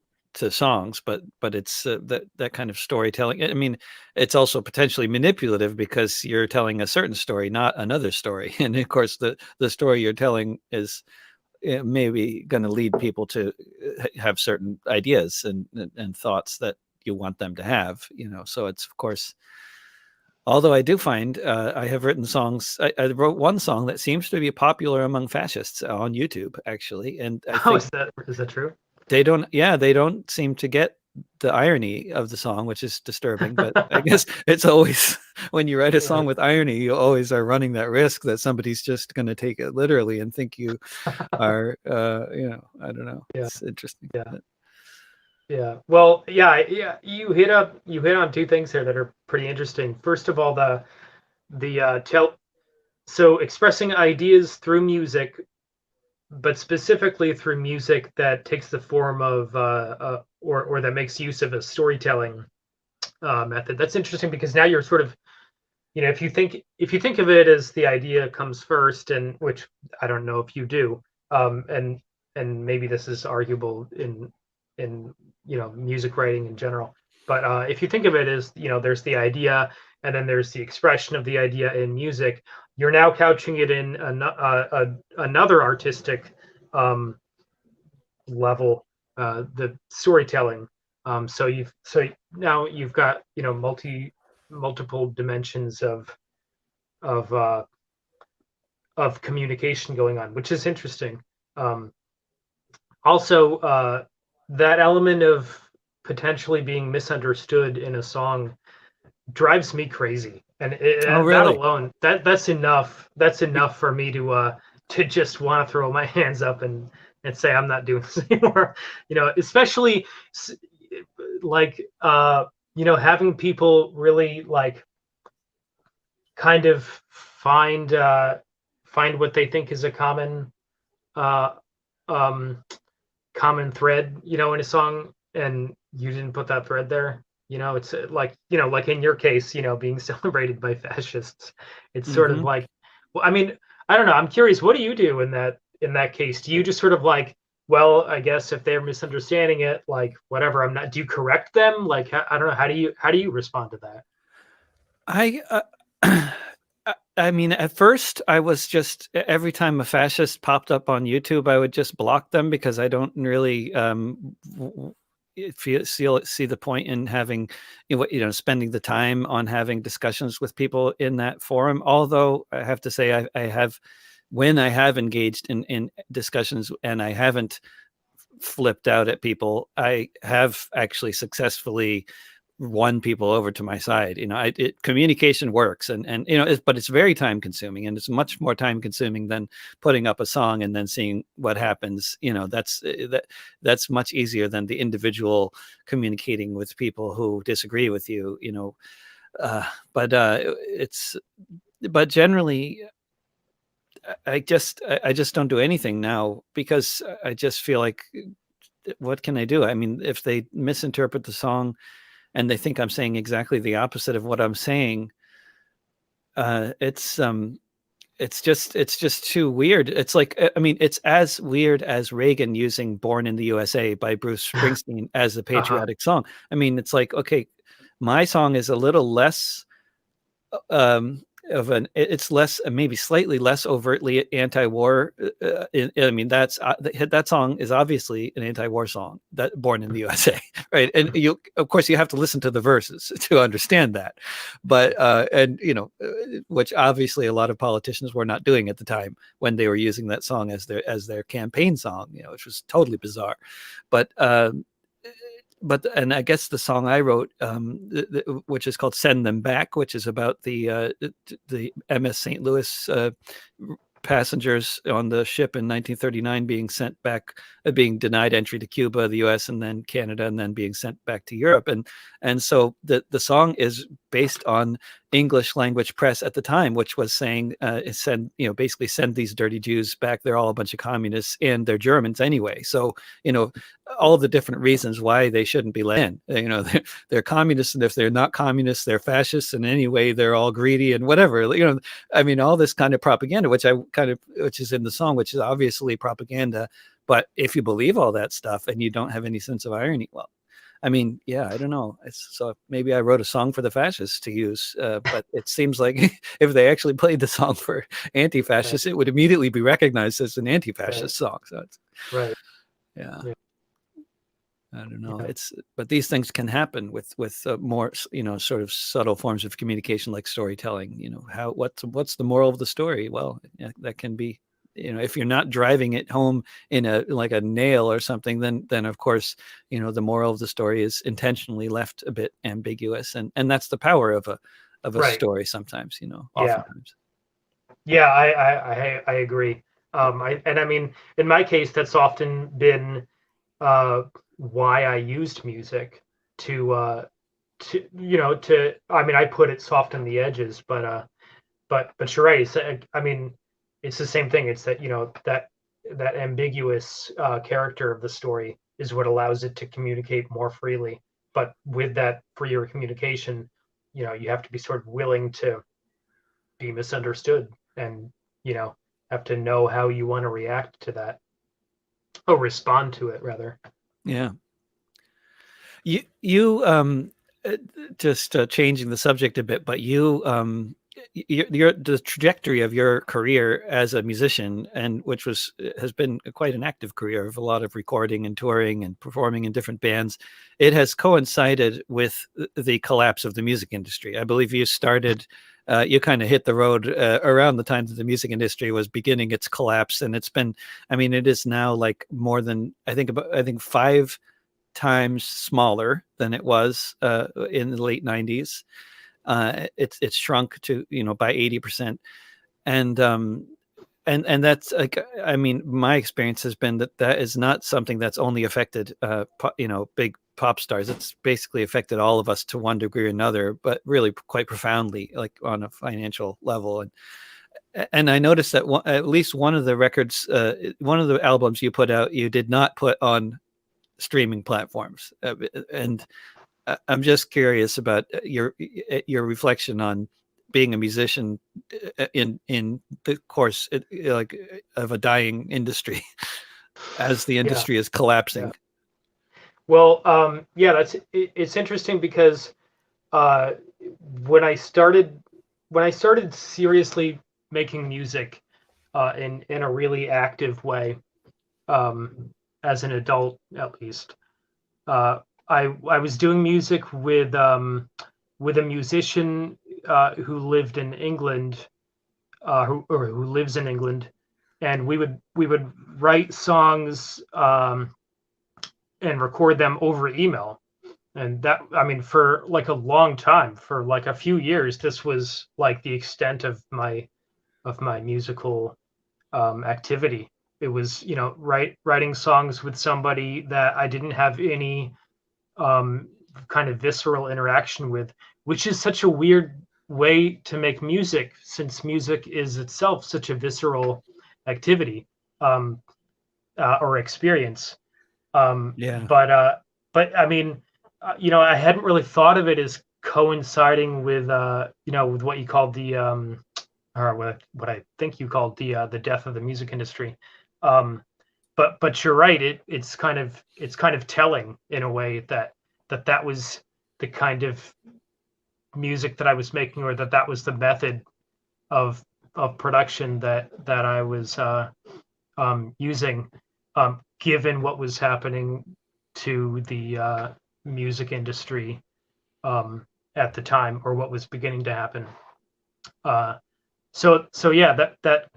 songs, but it's that kind of storytelling. I mean, it's also potentially manipulative because you're telling a certain story, not another story, and of course the story you're telling is maybe going to lead people to have certain ideas and thoughts that you want them to have. So it's of course Although I do find I have written songs. I wrote one song that seems to be popular among fascists on YouTube, actually, and I Oh, think is that true? they don't. Yeah, they don't seem to get the irony of the song, which is disturbing. But I guess it's always when you write a song Right. with irony, you always are running that risk that somebody's just going to take it literally and think you are. I don't know. Yeah. It's interesting. Yeah. Yeah. Well, yeah. You hit on two things here that are pretty interesting. First of all, the tell so expressing ideas through music, but specifically through music that takes the form of or that makes use of a storytelling method. That's interesting because now you're sort of, if you think of it as the idea comes first, and which I don't know if you do, and maybe this is arguable in music writing in general, but if you think of it as, there's the idea and then there's the expression of the idea in music, you're now couching it in another artistic um, level, the storytelling. So now you've got, multiple dimensions of uh, of communication going on, which is interesting. Um, Also, that element of potentially being misunderstood in a song drives me crazy, and Oh, that really? alone, that's enough. That's enough for me to just want to throw my hands up and say I'm not doing this anymore. Especially like having people really like kind of find what they think is a uh, um, common thread, in a song, and you didn't put that thread there. It's like, like in your case, being celebrated by fascists. It's sort of Hmm. like, well, I mean, I don't know. I'm curious. What do you do in that case? Do you just sort of like, well, I guess if they're misunderstanding it, like whatever, I'm not. Do you correct them? Like, I don't know. How do you respond to that? I I mean, at first, I was just every time a fascist popped up on YouTube, I would just block them because I don't really see the point in having, spending the time on having discussions with people in that forum. Although I have to say, I have, when I have engaged in discussions and I haven't flipped out at people, I have actually successfully won people over to my side. Communication works, and but it's very time consuming, and it's much more time consuming than putting up a song and then seeing what happens. That's much easier than the individual communicating with people who disagree with you. Uh, it's but generally I just don't do anything now because I just feel like, what can I do? I mean, if they misinterpret the song and they think I'm saying exactly the opposite of what I'm saying, uh, it's um, it's just too weird. It's like, I mean, it's as weird as Reagan using "Born in the USA" by Bruce Springsteen as a Uh-huh. patriotic song. I mean, it's like, okay, my song is a little less um, it's less, maybe slightly less overtly anti-war. I mean, that song is obviously an anti-war song, that "Born in the USA," right? And you, of course, you have to listen to the verses to understand that. But and which obviously a lot of politicians were not doing at the time when they were using that song as their campaign song, which was totally bizarre. But and I guess the song I wrote, which is called "Send Them Back," which is about the MS St. Louis passengers on the ship in 1939 being sent back, being denied entry to Cuba, the U.S., and then Canada, and then being sent back to Europe. And so the song is based on English language press at the time, which was saying, basically send these dirty Jews back. They're all a bunch of communists and they're Germans anyway. So, all the different reasons why they shouldn't be let in. They're communists, and if they're not communists, they're fascists. And anyway, they're all greedy and whatever. I mean, all this kind of propaganda, which is in the song, which is obviously propaganda. But if you believe all that stuff and you don't have any sense of irony, well, I mean, yeah, I don't know. So maybe I wrote a song for the fascists to use, but it seems like if they actually played the song for Right. anti-fascists, it would immediately be recognized as an Right. anti-fascist song. So it's, Right. yeah. Yeah. I don't know. Yeah. But these things can happen with more, sort of subtle forms of communication like storytelling. What's the moral of the story? Well, yeah, that can be, if you're not driving it home in a like a nail or something, then of course, the moral of the story is intentionally left a bit ambiguous, and that's the power of a Right. story sometimes, Yeah. oftentimes. Yeah, I agree. I mean, in my case, that's often been uh, why I used music to I mean, I put it soft on the edges, but you're right. I mean, it's the same thing. It's that that ambiguous character of the story is what allows it to communicate more freely. But with that freer communication, you have to be sort of willing to be misunderstood and you know have to know how you want to react to that or respond to it rather. Yeah. You uh, just changing the subject a bit, but the trajectory of your career as a musician, and which has been quite an active career of a lot of recording and touring and performing in different bands. It has coincided with the collapse of the music industry. I believe you started. You kind of hit the road around the time that the music industry was beginning its collapse, and it's been. I mean, it is now like more than I think 5 times smaller than it was in the late 90s. It's shrunk to by 80%, and and that's like, I mean, my experience has been that is not something that's only affected big pop stars. It's basically affected all of us to one degree or another, but really quite profoundly, like on a financial level. And I noticed that at least one of the records, one of the albums you put out, you did not put on streaming platforms. And I'm just curious about your reflection on being a musician in the course like of a dying industry as the Yeah, industry is yeah. collapsing. Well, yeah, it's interesting because uh, when I started seriously making music in a really active way, as an adult at least, uh, I was doing music with a musician who lived in England, who lives in England, and we would write songs and record them over email. And that, I mean, for like a long time, for like a few years, this was like the extent of my musical activity. It was, writing songs with somebody that I didn't have any um, kind of visceral interaction with, which is such a weird way to make music, since music is itself such a visceral activity, um, or experience. Um, Yeah. but uh, but I mean, I hadn't really thought of it as coinciding with with what you called or what I think you called the death of the music industry. Um, but you're right. It's kind of telling in a way that was the kind of music that I was making, or that was the method of production that I was using, given what was happening to the music industry at the time, or what was beginning to happen. Uh, so yeah, that's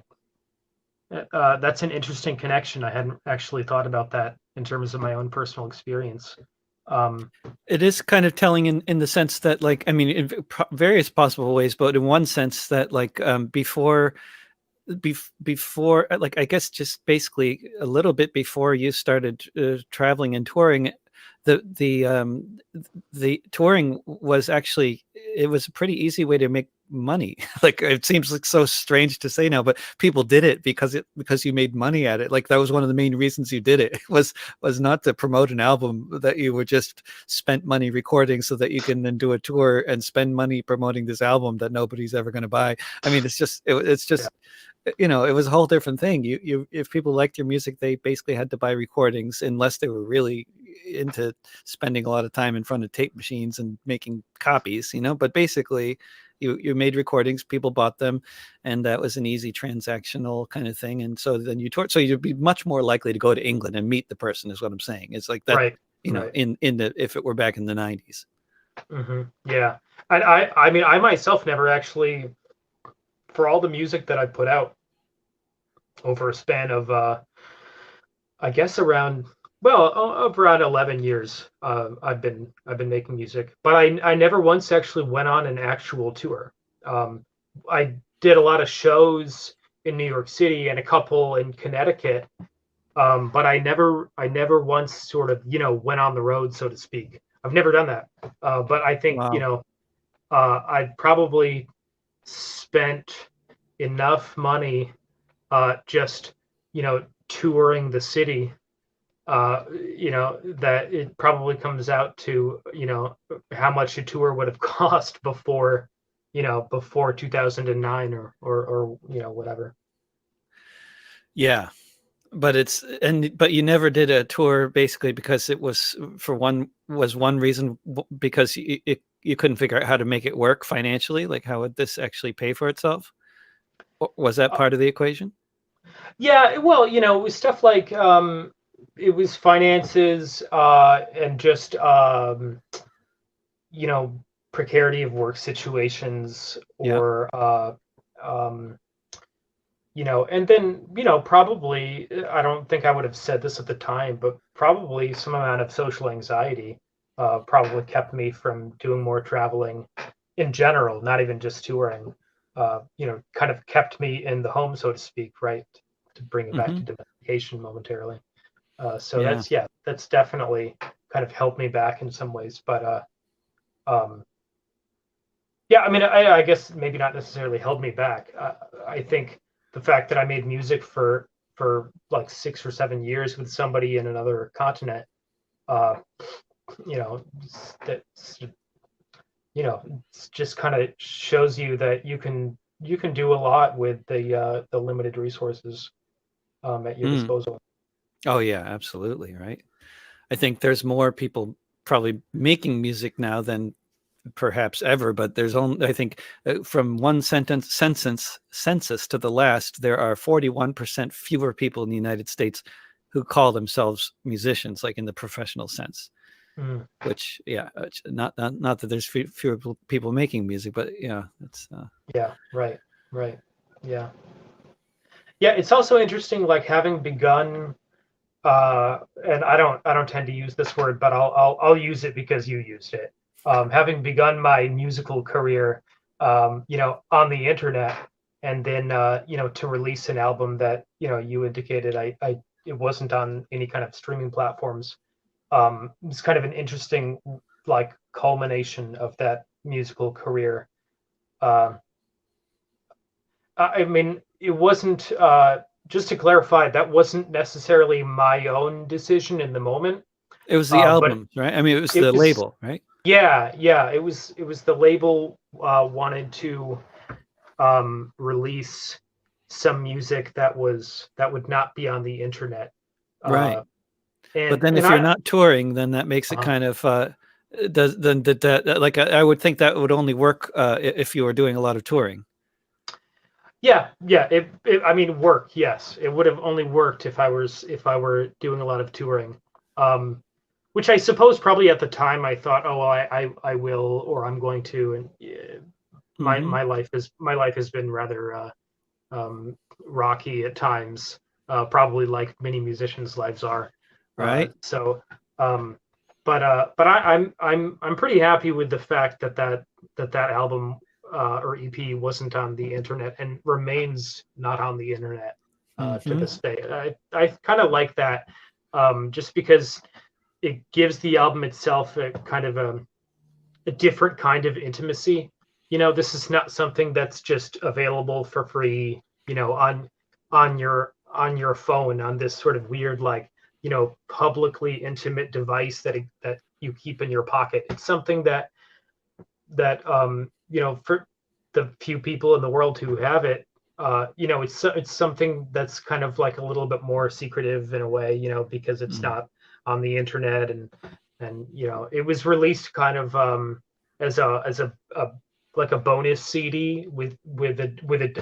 an interesting connection. I hadn't actually thought about that in terms of my own personal experience. Um, It is kind of telling in the sense that, like, I mean, in various possible ways, but in one sense that, like, before, like, I guess just basically a little bit before you started traveling and touring, the touring was actually, it was a pretty easy way to make money. Like, it seems like so strange to say now, but people did it because you made money at it. Like, that was one of the main reasons you did it was not to promote an album that you were just spent money recording so that you can then do a tour and spend money promoting this album that nobody's ever going to buy. I mean, it's yeah, just, it was a whole different thing. If people liked your music, they basically had to buy recordings unless they were really into spending a lot of time in front of tape machines and making copies, but basically you made recordings, people bought them, and that was an easy transactional kind of thing. And so then you toured, so you'd be much more likely to go to England and meet the person, is what I'm saying. It's like that. right. Right. in the if it were back in the 90s. Yeah. And I mean, I myself never actually, for all the music that I put out over a span of, I guess around, well, of around 11 years, I've been making music, but I never once actually went on an actual tour. Um, I did a lot of shows in New York City and a couple in Connecticut, but I never once sort of, went on the road, so to speak. I've never done that. But I think, Wow. I probably spent enough money, just, touring the city, that it probably comes out to, how much a tour would have cost before, before 2009, or whatever. Yeah. But you never did a tour basically because it was one reason, because you couldn't figure out how to make it work financially. Like, how would this actually pay for itself? Was that Uh, part of the equation? yeah, well, it was stuff like, it was finances, and just, you know, precarity of work situations, Yeah. or, um, and then, probably, I don't think I would have said this at the time, but probably some amount of social anxiety, probably kept me from doing more traveling in general, not even just touring. Kind of kept me in the home, so to speak, right? To bring it back Hmm. to domestication momentarily. So Yeah. that's definitely kind of helped me back in some ways. But, um, yeah, I mean, I guess maybe not necessarily held me back. I think the fact that I made music for like 6 or 7 years with somebody in another continent, uh, that's, just kind of shows you that you can do a lot with the limited resources, at your Mm. disposal. Oh yeah, absolutely, right. I think there's more people probably making music now than perhaps ever, but there's only, I think, from one census to the last, there are 41% fewer people in the United States who call themselves musicians, like in the professional sense. Mm, Which, yeah, not that there's fewer people making music, but yeah, it's yeah, right, right, yeah, yeah. It's also interesting, like having begun, and I don't tend to use this word, but I'll use it because you used it. Having begun my musical career, on the internet, and then, to release an album that, you indicated, it wasn't on any kind of streaming platforms. It's kind of an interesting, like, culmination of that musical career. Um, I mean, it wasn't. Just to clarify, that wasn't necessarily my own decision in the moment. it was the But album, right? I mean, it was it the was, label, right? yeah, it was the label, wanted to, release some music that would not be on the internet. Right. Uh, But and then and if you're I not touring, then that makes it uh kind of does then that like I would think that would only work if you were doing a lot of touring. Yeah, I mean, work. Yes, it would have only worked if I were doing a lot of touring. Um, which I suppose probably at the time I thought, oh, well, I will, or I'm going to, and my Hmm. my life has been rather, rocky at times, probably like many musicians' lives are. Right. So, um, but I'm pretty happy with the fact that album, or EP, wasn't on the internet and remains not on the internet, to Hmm. this day. I kind of like that, just because it gives the album itself a kind of a different kind of intimacy. This is not something that's just available for free, on your phone, on this sort of weird, like, publicly intimate device that you keep in your pocket. It's something that for the few people in the world who have it, it's something that's kind of like a little bit more secretive in a way, because it's Mm. not on the internet, and it was released kind of, as a like a bonus CD with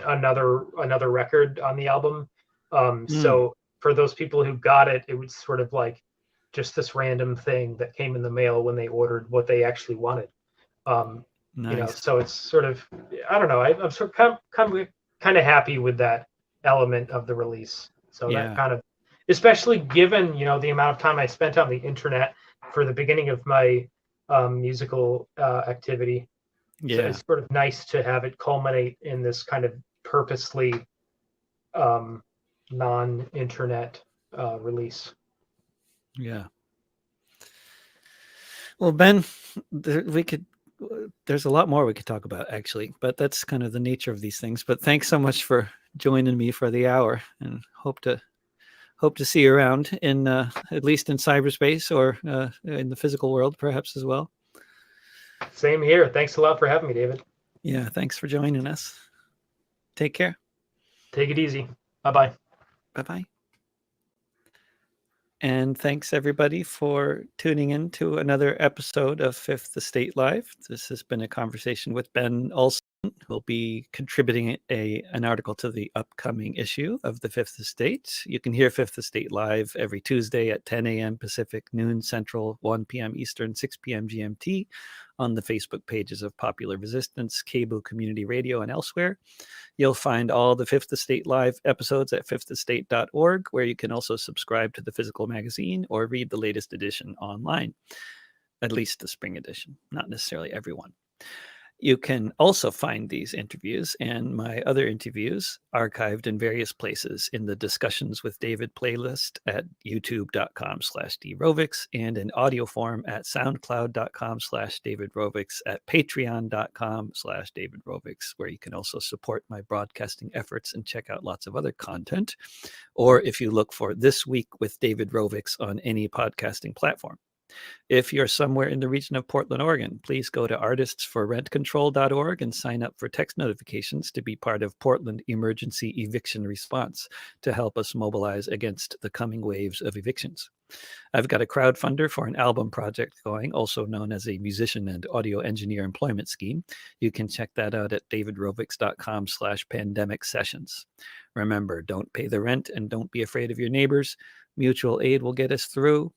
another record on the album. Mm. So for those people who got it, it was sort of like, just this random thing that came in the mail when they ordered what they actually wanted. Nice. So it's sort of, I don't know. I'm sort of kind of happy with that element of the release. So that Yeah. kind of, especially given the amount of time I spent on the internet for the beginning of my musical activity. So Yeah. it's sort of nice to have it culminate in this kind of purposely non-internet release. Yeah. Well, Ben, we could. There's a lot more we could talk about, actually, but that's kind of the nature of these things. But thanks so much for joining me for the hour, and hope to see you around in at least in cyberspace or in the physical world, perhaps as well. Same here. Thanks a lot for having me, David. Yeah, thanks for joining us. Take care. Take it easy. Bye-bye. Bye bye. And thanks everybody for tuning in to another episode of Fifth Estate Live. This has been a conversation with Ben Olson, who will be contributing an article to the upcoming issue of the Fifth Estate. You can hear Fifth Estate Live every Tuesday at 10 a.m. Pacific, noon Central, 1 p.m. Eastern, 6 p.m. GMT on the Facebook pages of Popular Resistance, Cable Community Radio, and elsewhere. You'll find all the Fifth Estate Live episodes at fifthestate.org, where you can also subscribe to the physical magazine or read the latest edition online, at least the spring edition, not necessarily every one. You can also find these interviews and my other interviews archived in various places in the Discussions with David playlist at youtube.com/drovix and in audio form at soundcloud.com/davidrovix, at patreon.com/davidrovix, where you can also support my broadcasting efforts and check out lots of other content. Or if you look for This Week with David Rovix on any podcasting platform. If you're somewhere in the region of Portland, Oregon, please go to artistsforrentcontrol.org and sign up for text notifications to be part of Portland Emergency Eviction Response to help us mobilize against the coming waves of evictions. I've got a crowdfunder for an album project going, also known as a musician and audio engineer employment scheme. You can check that out at davidrovix.com/pandemic sessions. Remember, don't pay the rent and don't be afraid of your neighbors. Mutual aid will get us through.